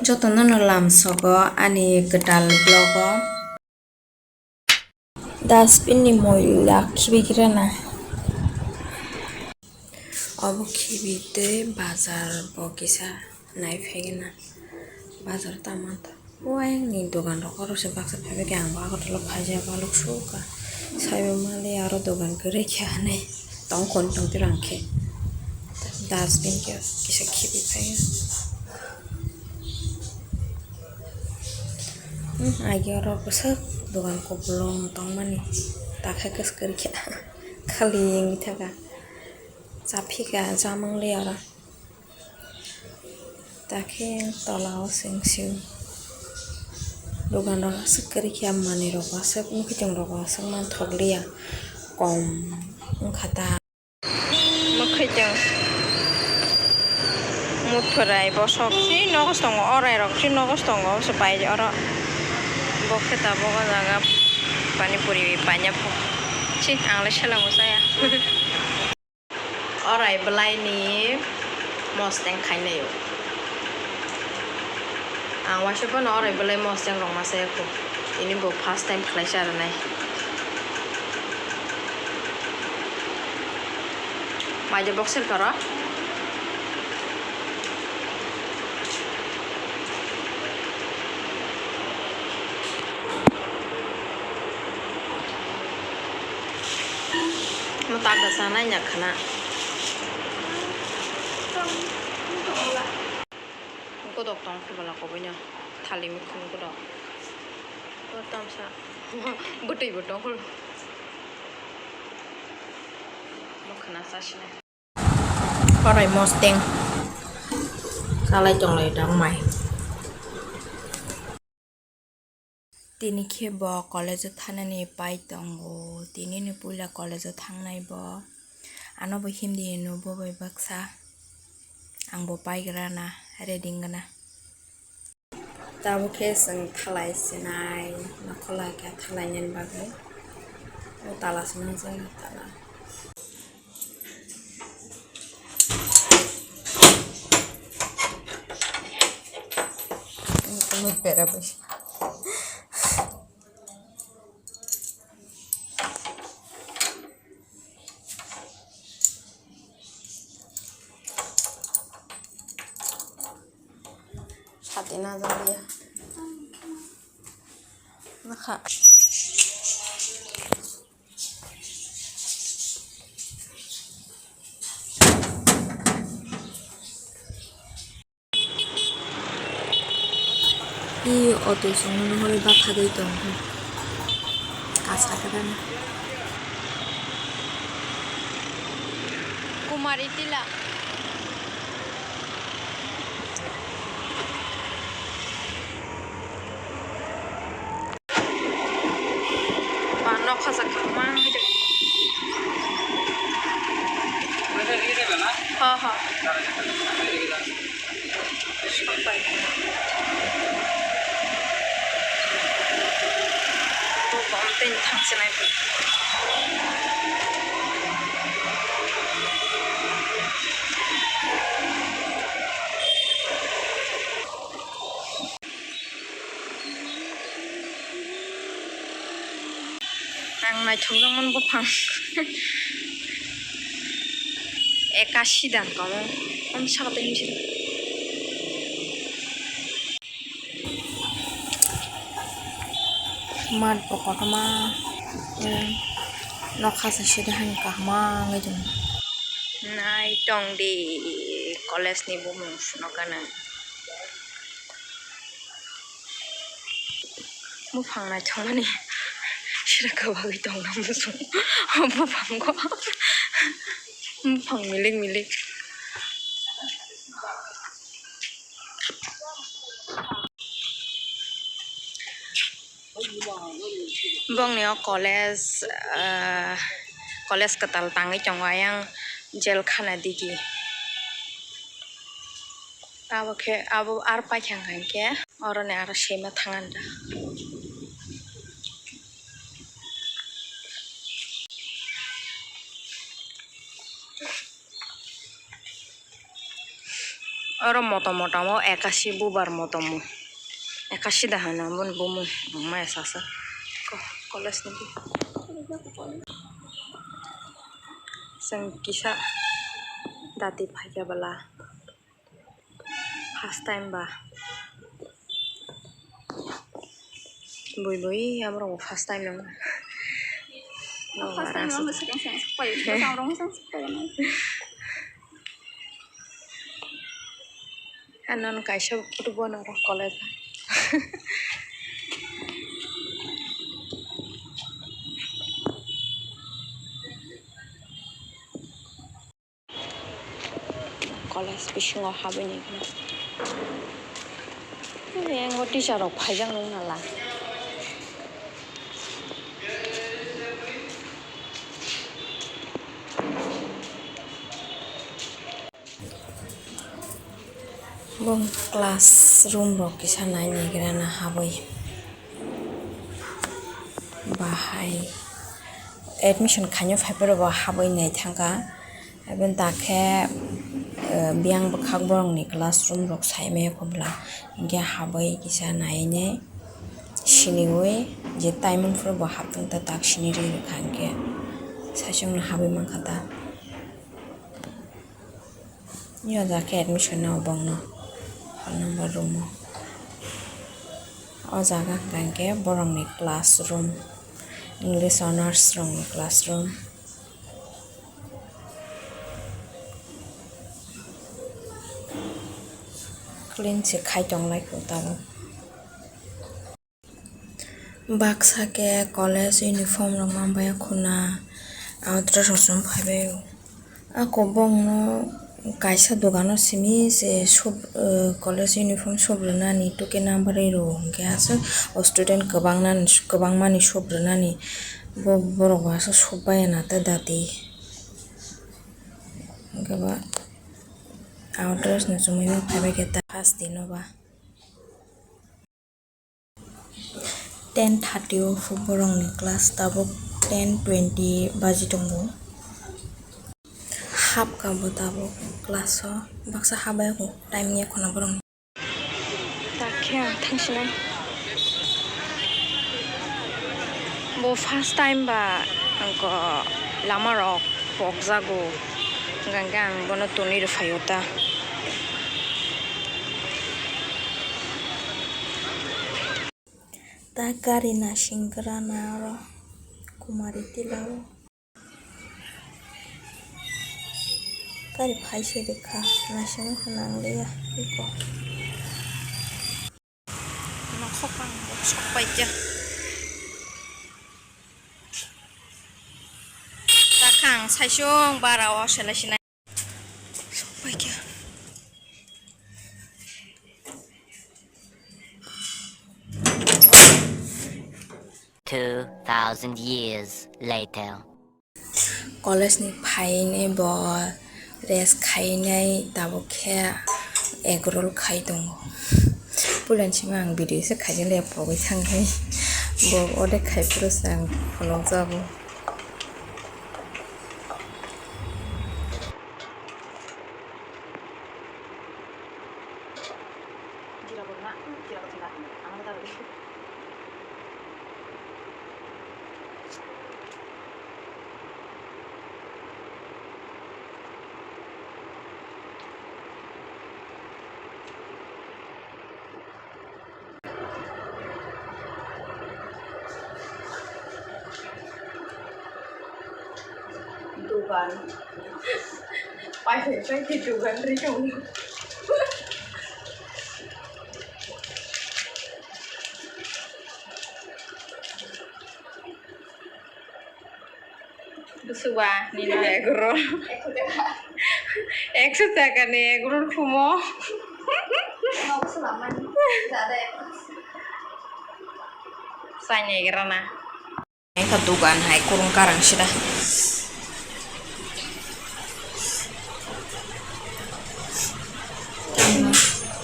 Jotono no lamsogo ani ketal blogo dustbin ni moila khibigirana obo khibite bazar bokisa naifegina bazar tamanta wayang ni dogan rokoro se baksa phebe gang ba ko tolo phaja baluk suka saibo male aro dogan kore khane tong kon tong tirangkhe dustbin ke kisa khibi phege agi aro besak dogan ko belum Thangmani takha kes kerja khali yang ithaga Zapika jamang liara takhe tolao singsiu dogan roga sekeri kiam mani roga sep mukitang roga sangman thoklia kom khata mukitang muthurai bosok si nogos tongo orai rok si nogos tongo sepai oro bokheta boga jaga pani puri panya pho si angle selango saya orai belai ni mosteng khainayo ang washo no orai belai mosteng rong masaya ko ini bo first time khlaisa ranai maje boxer kara mutaga sana nyakhana kodok tong khibala ko banya thali mi khum kodok to tamsa butei botong hol mokhna sasne orai mosteng salai jonglai dang mai tini khebo college thanani pai tongo tini ni pula college thangnai bo ano bo hindi no bo bai baksa angbo paigrana reading gana tabo ke sang thalai sinai nakhola ka thalai nyen bagai o tala sina jaga tala ini pera bas hatina jalia nakha i auto song hole ba khagai tong asa kadana kumari tila no khasa khama ha ha to bomten thangsenai ang nai thongjongmon bofang ekasi dan kamu sakata himsi mat pokotma nokhasa sida han kahma ngajum nai tong di college ni bumung nokana mu phangna thongmani sira kabagi tong na musu mu phangko mu phang milik milik bongni college katal tangai chongwayang jel khana digi abo ar pakhang ke orone ar shema thanganda Oro mota mau 81 bubar motomu. 81 dah hana bun bumun mai sasa. Ko koles ni. Sang kisah dati bhaja bala. First time ba. Bui amro first time nang. First time orang sering sekali, orang sering sekali. Anon kaisa football ora college. College bisingo habini. Yang ngoti sarok phajang nung nala. Bong classroom rok kisa nai ni grana haboi. Bahai admission khanyo phaiper ba haboi nai thanga. Eben takhe biang bakhak borong ni classroom rok saime khobla ge haboi kisa nai ne siniwe je time for ba haptung ta tak siniri khangke sachong haboi mankata. Yo jake admission na bong no number room o jaga gangke borong ni classroom English honors rong ni classroom clean se khai tong lai ko tabo baksa ke college uniform rong mambaya khuna outra rosum phaibe ako bong no kaisa dogano simi se sob college uniform sobrana ni tuke number ro hingke aso o student kabang mani sobrana ni borok aso sobbai na ta dati gaba outdoors na sumai ma phaibe ke ta first dino ba 10:30 borong ni class tabuk 10:20 baji tongo hap ka botabo class o baksa habai ko time ye khona borong takhe thangsinai bo first time ba angko lama rok pokjago gangang bono tunir phayota ta gari na singra na ro kumari tilao kari phaise rekha nasang hanang leya iko no khopang sokpai ja takang saisong barawa selasinai sokpai ja 2,000 years later. College ni phaine bo res khainai tabo khe egrol khai dong pulan simang video se khaje le pogoi thangai bo ode khai puro sang phonong jabo Dugan,pai di dugan riung. Suba ni na egro. 100 টাকা নে এগুলোর ফুমো Sanya gerana. Yang ketugan hai kurung karang sudah.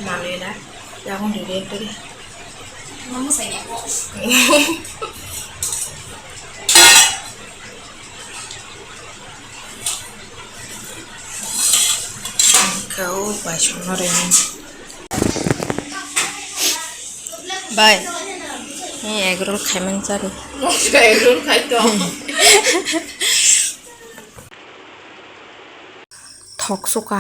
Malu ya, jangan dilihat tuh. Kamu sayang kok. गाव बायसनो रे bye egg roll खाइमान जारी egg roll खाइतो Thoksuka